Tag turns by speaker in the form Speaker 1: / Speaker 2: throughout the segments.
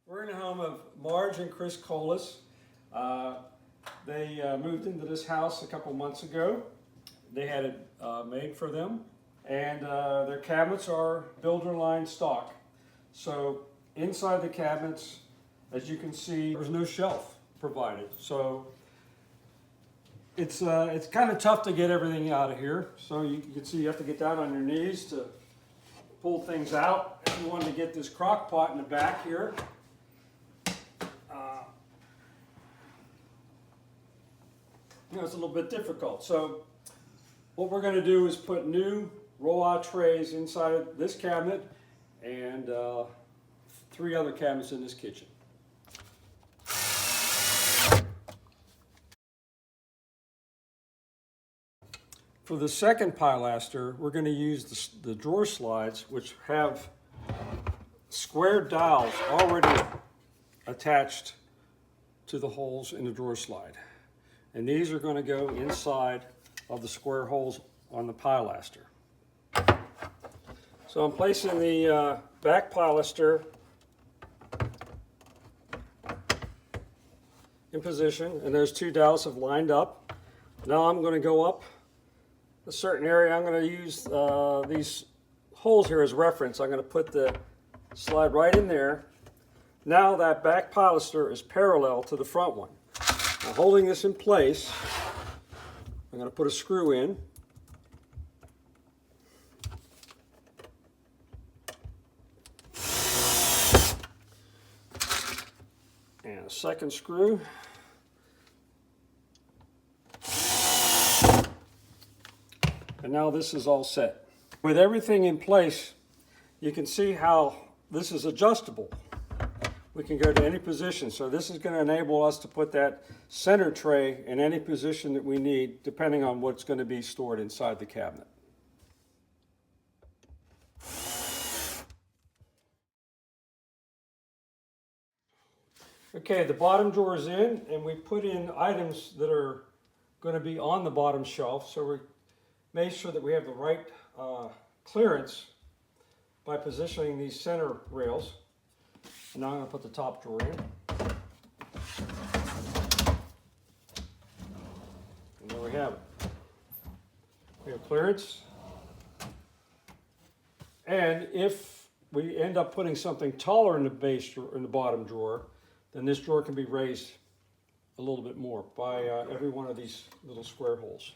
Speaker 1: We're in the home of Marge and Chris Colas. They moved into this house a couple months ago. They had it made for them, and their cabinets are builder line stock. So inside the cabinets, as you can see, there's no shelf provided. So it's kind of tough to get everything out of here. So you can see you have to get down on your knees to pull things out. If you wanted to get this crock pot in the back here, it's a little bit difficult. So what we're going to do is put new roll-out trays inside of this cabinet and 3 other cabinets in this kitchen. For the second pilaster, we're going to use the drawer slides, which have square dowels already attached to the holes in the drawer slide. And these are going to go inside of the square holes on the pilaster. So I'm placing the back pilaster in position, and those 2 dowels have lined up. Now I'm going to go up a certain area. I'm going to use these holes here as reference. I'm going to put the slide right in there. Now that back pilaster is parallel to the front one. Now, holding this in place, I'm going to put a screw in. And a second screw. And now this is all set. With everything in place, you can see how this is adjustable. We can go to any position. So this is going to enable us to put that center tray in any position that we need, depending on what's going to be stored inside the cabinet. Okay, the bottom drawer is in, and we put in items that are going to be on the bottom shelf. So we made sure that we have the right clearance by positioning these center rails. And now I'm going to put the top drawer in. And there we have it. We have clearance. And if we end up putting something taller in the base drawer, in the bottom drawer, then this drawer can be raised a little bit more by every one of these little square holes.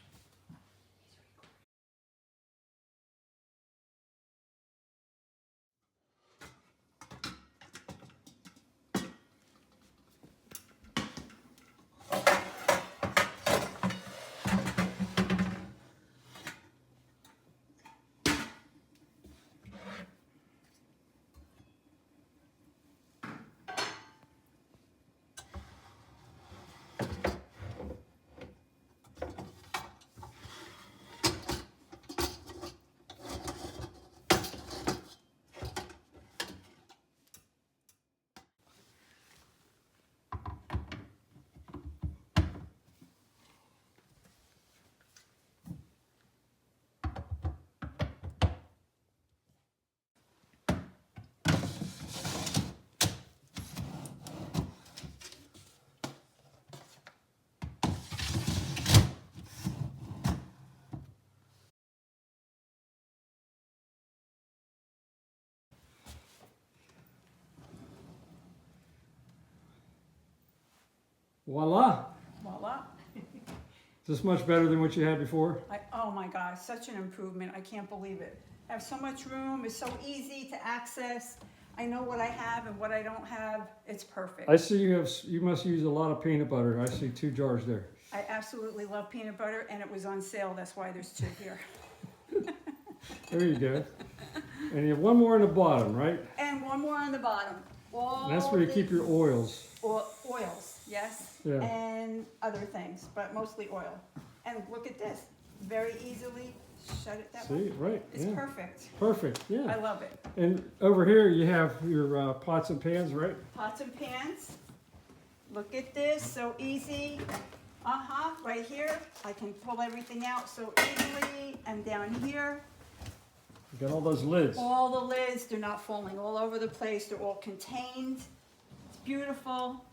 Speaker 1: Voila!
Speaker 2: Voila.
Speaker 1: Is this much better than what you had before?
Speaker 2: Oh my gosh, such an improvement. I can't believe it. I have so much room. It's so easy to access. I know what I have and what I don't have. It's perfect.
Speaker 1: I see you must use a lot of peanut butter. I see 2 jars there.
Speaker 2: I absolutely love peanut butter, and it was on sale. That's why there's 2 here.
Speaker 1: There you go. And you have one more on the bottom, right?
Speaker 2: And one more on the bottom.
Speaker 1: And that's where you keep your oils.
Speaker 2: Oils, yes.
Speaker 1: Yeah.
Speaker 2: And other things, but mostly oil. And look at this. Very easily shut it that way.
Speaker 1: See, right.
Speaker 2: It's
Speaker 1: yeah.
Speaker 2: perfect.
Speaker 1: Perfect,
Speaker 2: I
Speaker 1: yeah.
Speaker 2: love it.
Speaker 1: And over here you have your pots and pans, right?
Speaker 2: Pots and pans. Look at this, so easy. Right here. I can pull everything out so easily. And down here.
Speaker 1: You got all those lids.
Speaker 2: All the lids, they're not falling all over the place. They're all contained. beautiful.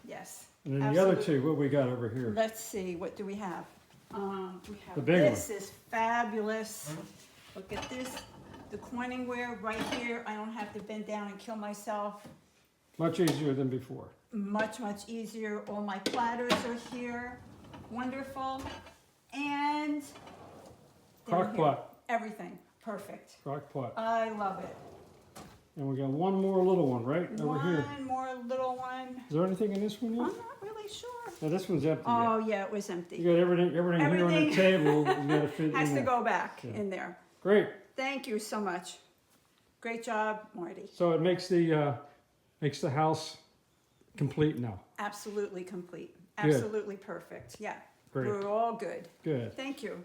Speaker 2: Yes.
Speaker 1: And then the other
Speaker 2: absolutely.
Speaker 1: two, what we got over here?
Speaker 2: Let's see, what do we have? We have
Speaker 1: The big one.
Speaker 2: this is fabulous. Look at this, the Corningware right here. I don't have to bend down and kill myself.
Speaker 1: Much easier than before.
Speaker 2: Much, much easier. All my platters are here. Wonderful. And down
Speaker 1: Crock
Speaker 2: here,
Speaker 1: pot.
Speaker 2: everything. Perfect.
Speaker 1: Crock pot.
Speaker 2: I love it.
Speaker 1: And we got one more little one right over here.
Speaker 2: One more little one.
Speaker 1: Is there anything in this one
Speaker 2: I'm
Speaker 1: yet?
Speaker 2: not really sure.
Speaker 1: No, this one's empty
Speaker 2: Oh,
Speaker 1: yet.
Speaker 2: yeah, it was empty.
Speaker 1: You got everything here on the
Speaker 2: Everything.
Speaker 1: table. You got to fit
Speaker 2: Has
Speaker 1: in
Speaker 2: to
Speaker 1: there.
Speaker 2: go back
Speaker 1: Yeah.
Speaker 2: in there.
Speaker 1: Great.
Speaker 2: Thank you so much. Great job, Marty.
Speaker 1: So it makes the house complete now.
Speaker 2: Absolutely complete.
Speaker 1: Good.
Speaker 2: Absolutely perfect. Yeah.
Speaker 1: Great.
Speaker 2: We're all good.
Speaker 1: Good.
Speaker 2: Thank you.